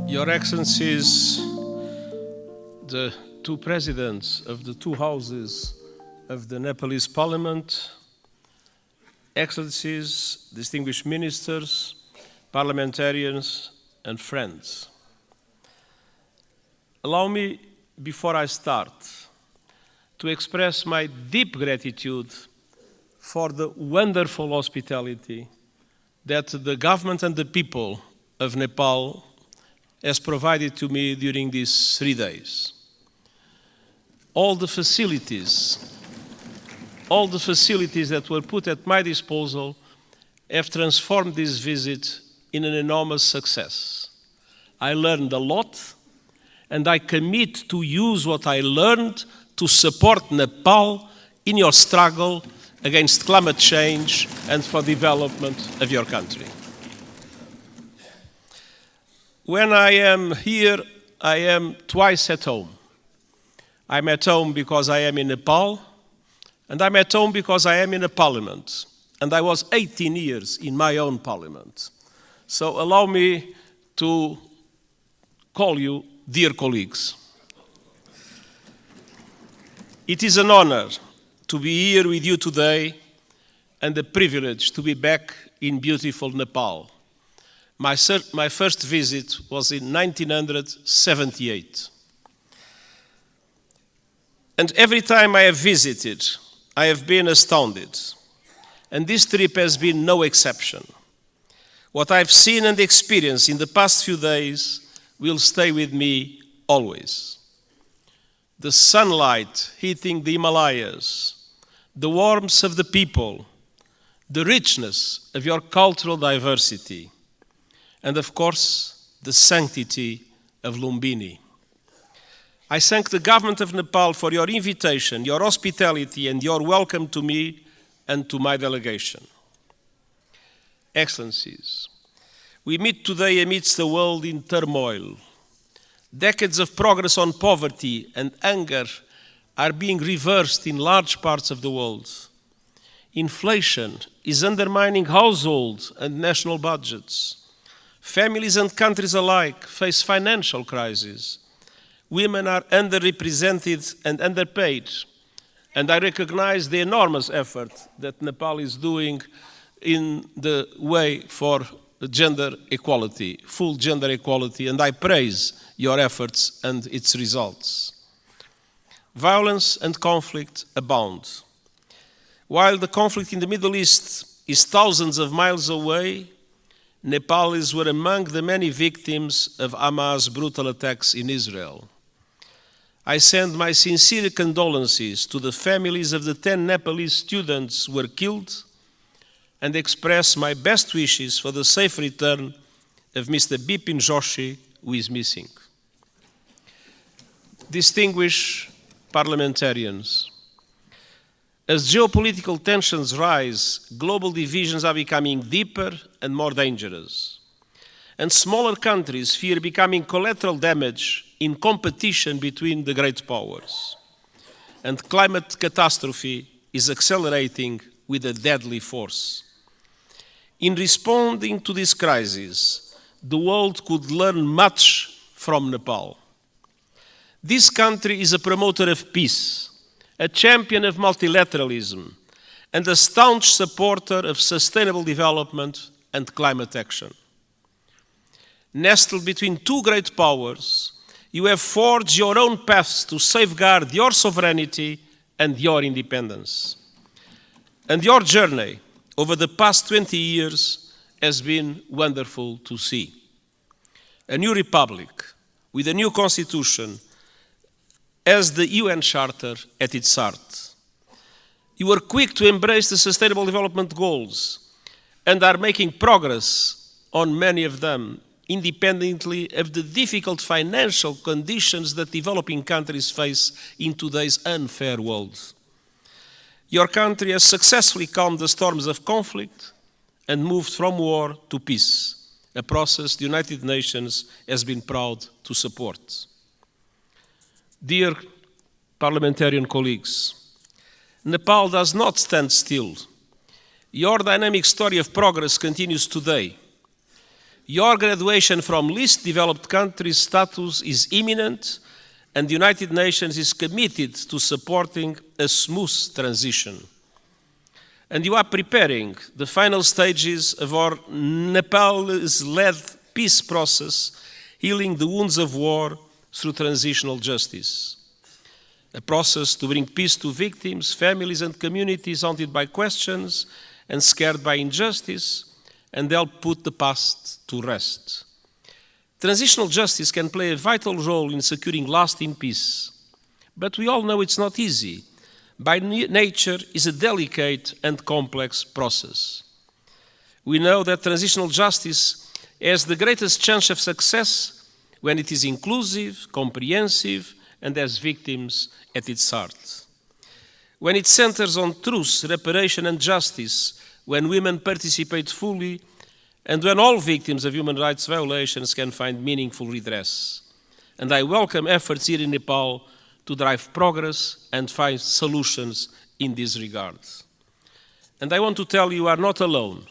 Your Excellencies, the two presidents of the two houses of the Nepalese Parliament, Excellencies, distinguished ministers, parliamentarians, and friends. Allow me, before I start, to express my deep gratitude for the wonderful hospitality that the government and the people of Nepal has provided to me during these 3 days. All the facilities that were put at my disposal have transformed this visit in an enormous success. I learned a lot, and I commit to use what I learned to support Nepal in your struggle against climate change and for development of your country. When I am here, I am twice at home. I'm at home because I am in Nepal, and I'm at home because I am in a parliament. And I was 18 years in my own parliament. So allow me to call you dear colleagues. It is an honor to be here with you today and a privilege to be back in beautiful Nepal. My first visit was in 1978. And every time I have visited, I have been astounded. And this trip has been no exception. What I've seen and experienced in the past few days will stay with me always. The sunlight hitting the Himalayas, the warmth of the people, the richness of your cultural diversity, and of course, the sanctity of Lumbini. I thank the government of Nepal for your invitation, your hospitality, and your welcome to me and to my delegation. Excellencies, we meet today amidst a world in turmoil. Decades of progress on poverty and hunger are being reversed in large parts of the world. Inflation is undermining household and national budgets. Families and countries alike face financial crises. Women are underrepresented and underpaid, and I recognize the enormous effort that Nepal is doing in the way for gender equality, full gender equality, and I praise your efforts and its results. Violence and conflict abound. While the conflict in the Middle East is thousands of miles away, Nepalis were among the many victims of Hamas' brutal attacks in Israel. I send my sincere condolences to the families of the 10 Nepalese students who were killed and express my best wishes for the safe return of Mr. Bipin Joshi, who is missing. Distinguished parliamentarians, as geopolitical tensions rise, global divisions are becoming deeper and more dangerous. And smaller countries fear becoming collateral damage in competition between the great powers. And climate catastrophe is accelerating with a deadly force. In responding to this crisis, the world could learn much from Nepal. This country is a promoter of peace, a champion of multilateralism, and a staunch supporter of sustainable development and climate action. Nestled between two great powers, you have forged your own paths to safeguard your sovereignty and your independence. And your journey over the past 20 years has been wonderful to see. A new republic with a new constitution as the UN Charter at its heart. You were quick to embrace the Sustainable Development Goals and are making progress on many of them, independently of the difficult financial conditions that developing countries face in today's unfair world. Your country has successfully calmed the storms of conflict and moved from war to peace, a process the United Nations has been proud to support. Dear parliamentarian colleagues, Nepal does not stand still. Your dynamic story of progress continues today. Your graduation from least developed countries status is imminent, and the United Nations is committed to supporting a smooth transition. And you are preparing the final stages of our Nepal's-led peace process, healing the wounds of war through transitional justice. A process to bring peace to victims, families and communities haunted by questions and scared by injustice, and help put the past to rest. Transitional justice can play a vital role in securing lasting peace, but we all know it's not easy. By nature, is a delicate and complex process. We know that transitional justice has the greatest chance of success when it is inclusive, comprehensive, and has victims at its heart. When it centers on truth, reparation, and justice, when women participate fully, and when all victims of human rights violations can find meaningful redress. And I welcome efforts here in Nepal to drive progress and find solutions in this regard. And I want to tell you are not alone.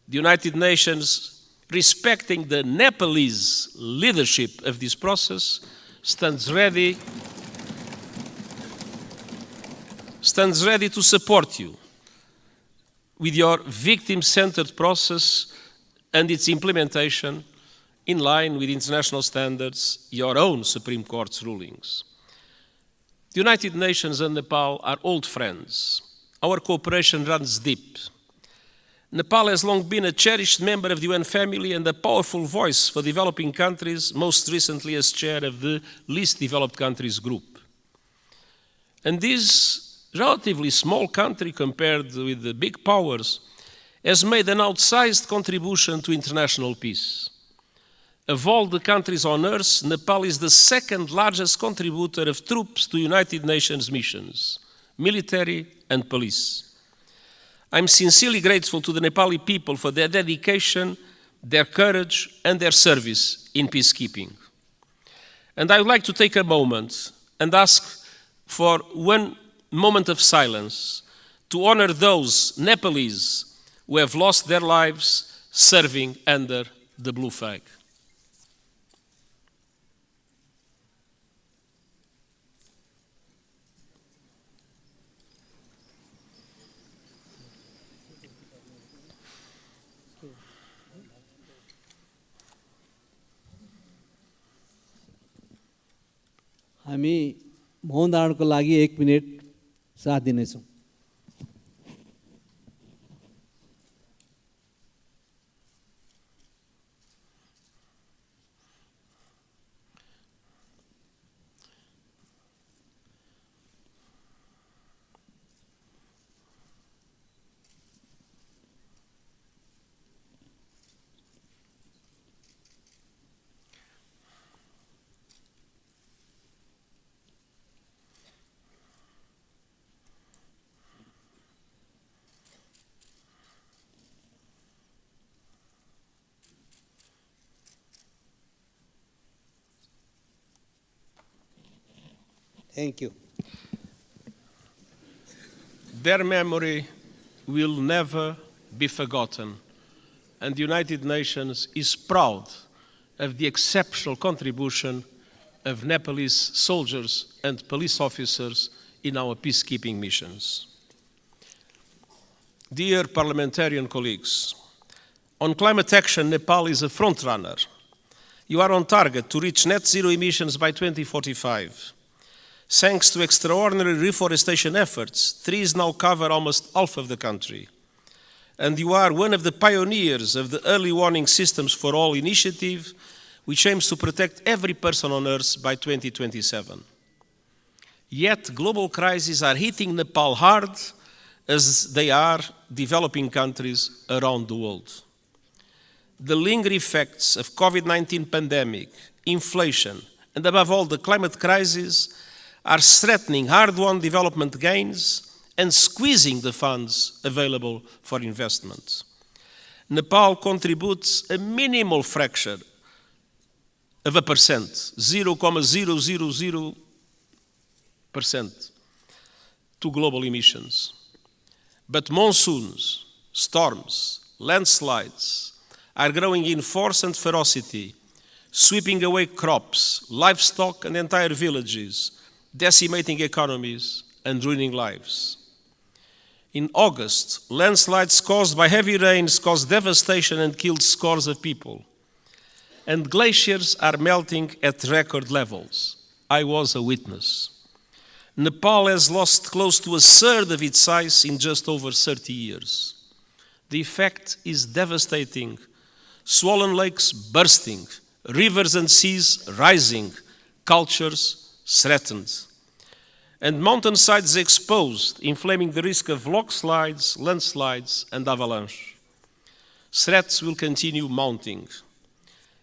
The United Nations, respecting the Nepalese leadership of this process, stands ready to support you with your victim-centered process and its implementation in line with international standards, your own Supreme Court's rulings. The United Nations and Nepal are old friends. Our cooperation runs deep. Nepal has long been a cherished member of the UN family and a powerful voice for developing countries, most recently as chair of the Least Developed Countries Group. And this relatively small country compared with the big powers has made an outsized contribution to international peace. Of all the countries on Earth, Nepal is the second largest contributor of troops to United Nations missions, military and police. I'm sincerely grateful to the Nepali people for their dedication, their courage, and their service in peacekeeping. And I would like to take a moment and ask for one moment of silence to honor those Nepalese who have lost their lives serving under the blue flag. हामी मौन धारणको लागि 1 minute साथ दिनेछौँ। Thank you. Their memory will never be forgotten, and the United Nations is proud of the exceptional contribution of Nepalese soldiers and police officers in our peacekeeping missions. Dear parliamentarian colleagues, on climate action, Nepal is a frontrunner. You are on target to reach net zero emissions by 2045. Thanks to extraordinary reforestation efforts, trees now cover almost half of the country. And you are one of the pioneers of the Early Warning Systems for All initiative, which aims to protect every person on Earth by 2027. Yet, global crises are hitting Nepal hard, as they are developing countries around the world. The lingering effects of COVID-19 pandemic, inflation, and above all the climate crisis are threatening hard-won development gains and squeezing the funds available for investment. Nepal contributes a minimal fraction of a percent, 0.000%, to global emissions. But monsoons, storms, landslides, are growing in force and ferocity, sweeping away crops, livestock, and entire villages, decimating economies and ruining lives. In August, landslides caused by heavy rains caused devastation and killed scores of people. And glaciers are melting at record levels. I was a witness. Nepal has lost close to a third of its size in just over 30 years. The effect is devastating. Swollen lakes bursting, rivers and seas rising, cultures threatened. And mountainsides exposed, inflaming the risk of landslides, and avalanche. Threats will continue mounting.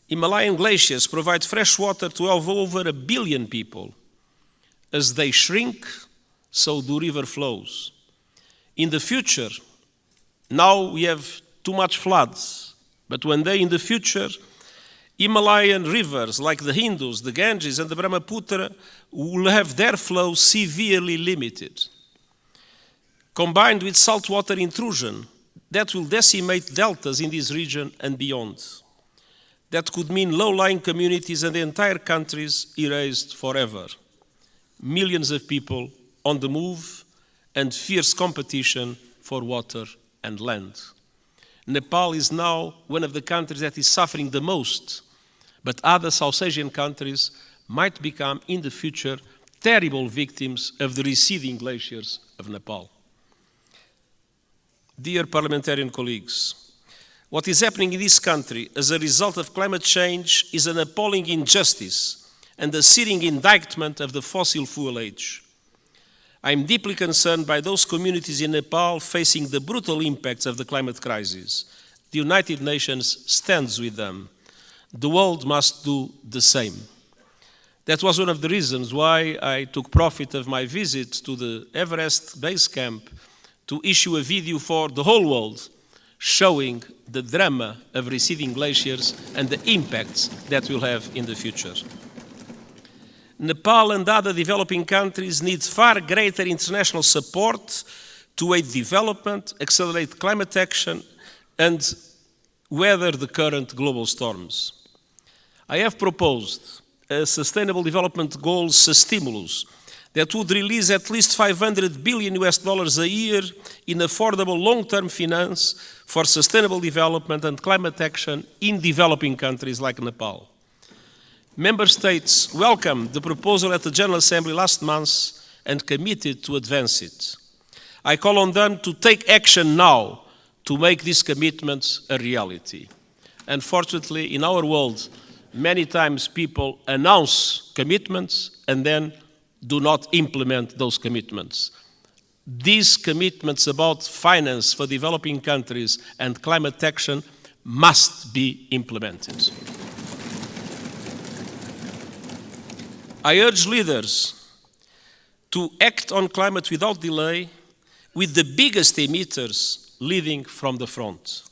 Himalayan glaciers provide fresh water to over 1 billion people. As they shrink, so do river flows. In the future, now we have too much floods, but one day in the future, Himalayan rivers like the Indus, the Ganges, and the Brahmaputra will have their flow severely limited. Combined with saltwater intrusion, that will decimate deltas in this region and beyond. That could mean low-lying communities and entire countries erased forever. Millions of people on the move and fierce competition for water and land. Nepal is now one of the countries that is suffering the most, but other South Asian countries might become in the future terrible victims of the receding glaciers of Nepal. Dear parliamentarian colleagues, what is happening in this country as a result of climate change is an appalling injustice and a searing indictment of the fossil fuel age. I am deeply concerned by those communities in Nepal facing the brutal impacts of the climate crisis. The United Nations stands with them. The world must do the same. That was one of the reasons why I took profit of my visit to the Everest base camp to issue a video for the whole world showing the drama of receding glaciers and the impacts that will have in the future. Nepal and other developing countries need far greater international support to aid development, accelerate climate action, and weather the current global storms. I have proposed a Sustainable Development Goals stimulus that would release at least $500 billion a year in affordable long-term finance for sustainable development and climate action in developing countries like Nepal. Member States welcomed the proposal at the General Assembly last month and committed to advance it. I call on them to take action now to make these commitments a reality. Unfortunately, in our world, many times people announce commitments and then do not implement those commitments. These commitments about finance for developing countries and climate action must be implemented. I urge leaders to act on climate without delay, with the biggest emitters leading from the front.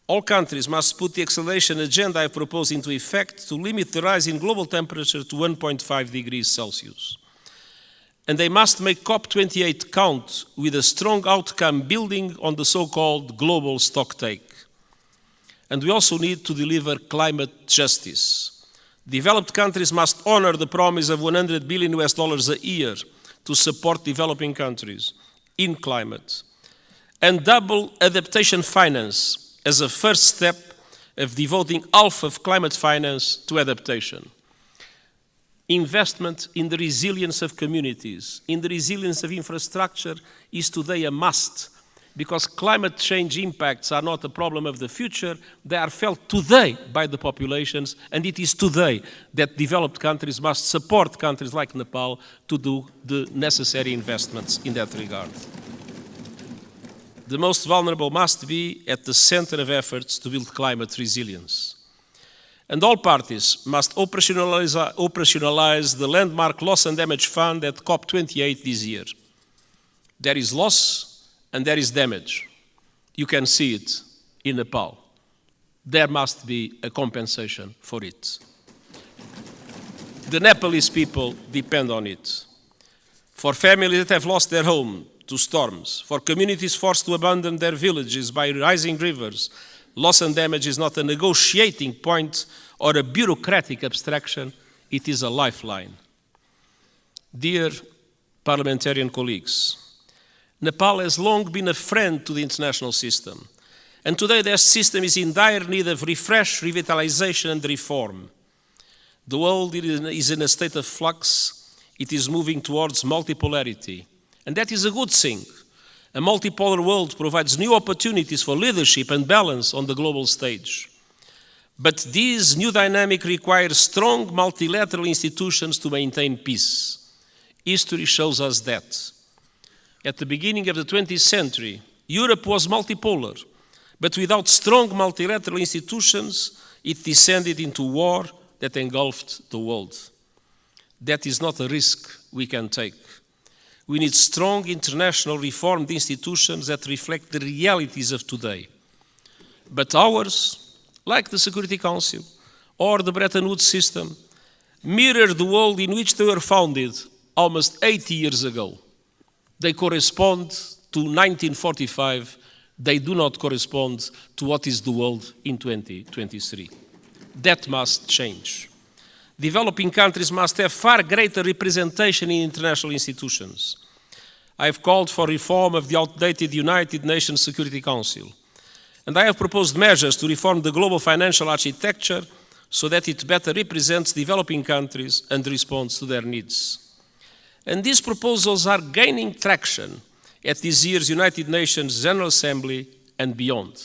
All countries must put the acceleration agenda I propose into effect to limit the rise in global temperature to 1.5 degrees Celsius. And they must make COP28 count with a strong outcome building on the so-called global stocktake. And we also need to deliver climate justice. Developed countries must honor the promise of $100 billion a year to support developing countries in climate, and double adaptation finance as a first step of devoting half of climate finance to adaptation. Investment in the resilience of communities, in the resilience of infrastructure is today a must, because climate change impacts are not a problem of the future, they are felt today by the populations, and it is today that developed countries must support countries like Nepal to do the necessary investments in that regard. The most vulnerable must be at the center of efforts to build climate resilience. And all parties must operationalize the landmark loss and damage fund at COP28 this year. There is loss and there is damage. You can see it in Nepal. There must be a compensation for it. The Nepalese people depend on it. For families that have lost their home to storms, for communities forced to abandon their villages by rising rivers, Loss and damage is not a negotiating point or a bureaucratic abstraction, it is a lifeline. Dear parliamentarian colleagues, Nepal has long been a friend to the international system, and today their system is in dire need of refresh, revitalization and reform. The world is in a state of flux. It is moving towards multipolarity, and that is a good thing. A multipolar world provides new opportunities for leadership and balance on the global stage. But this new dynamic requires strong multilateral institutions to maintain peace. History shows us that. At the beginning of the 20th century, Europe was multipolar, but without strong multilateral institutions, it descended into war that engulfed the world. That is not a risk we can take. We need strong international reformed institutions that reflect the realities of today. But ours, like the Security Council or the Bretton Woods system, mirror the world in which they were founded almost 80 years ago. They correspond to 1945. They do not correspond to what is the world in 2023. That must change. Developing countries must have far greater representation in international institutions. I have called for reform of the outdated United Nations Security Council, and I have proposed measures to reform the global financial architecture so that it better represents developing countries and responds to their needs. And these proposals are gaining traction at this year's United Nations General Assembly and beyond.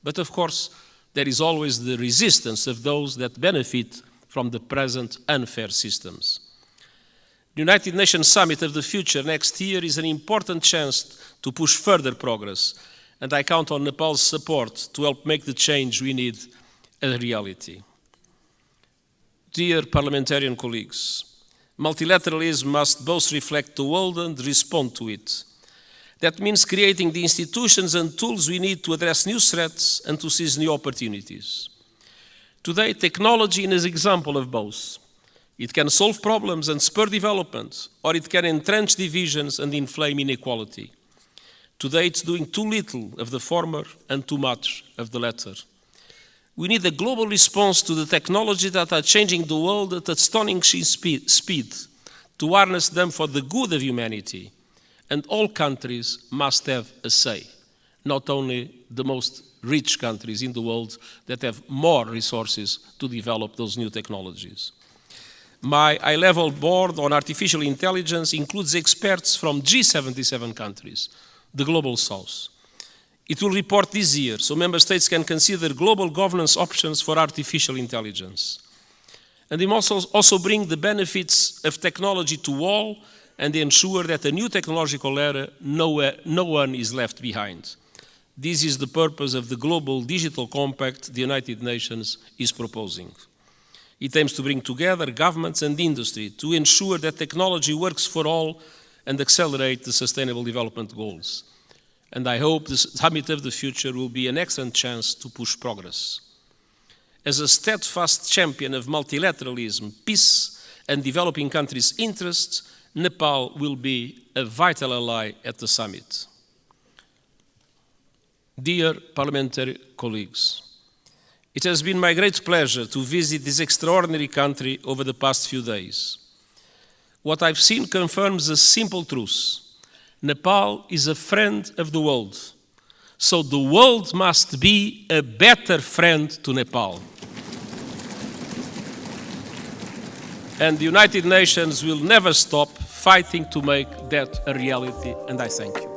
But of course, there is always the resistance of those that benefit from the present unfair systems. The United Nations Summit of the Future next year is an important chance to push further progress, and I count on Nepal's support to help make the change we need a reality. Dear parliamentarian colleagues, multilateralism must both reflect the world and respond to it. That means creating the institutions and tools we need to address new threats and to seize new opportunities. Today, technology is an example of both. It can solve problems and spur development, or it can entrench divisions and inflame inequality. Today, it's doing too little of the former and too much of the latter. We need a global response to the technologies that are changing the world at astonishing speed, to harness them for the good of humanity. And all countries must have a say, not only the most rich countries in the world that have more resources to develop those new technologies. My high-level board on artificial intelligence includes experts from G77 countries, the Global South. It will report this year, so member states can consider global governance options for artificial intelligence. And it must also bring the benefits of technology to all and ensure that a new technological era, no one is left behind. This is the purpose of the Global Digital Compact the United Nations is proposing. It aims to bring together governments and industry to ensure that technology works for all and accelerate the Sustainable Development Goals. And I hope the Summit of the Future will be an excellent chance to push progress. As a steadfast champion of multilateralism, peace, and developing countries' interests, Nepal will be a vital ally at the summit. Dear parliamentary colleagues, it has been my great pleasure to visit this extraordinary country over the past few days. What I've seen confirms a simple truth. Nepal is a friend of the world, so the world must be a better friend to Nepal. And the United Nations will never stop fighting to make that a reality, and I thank you.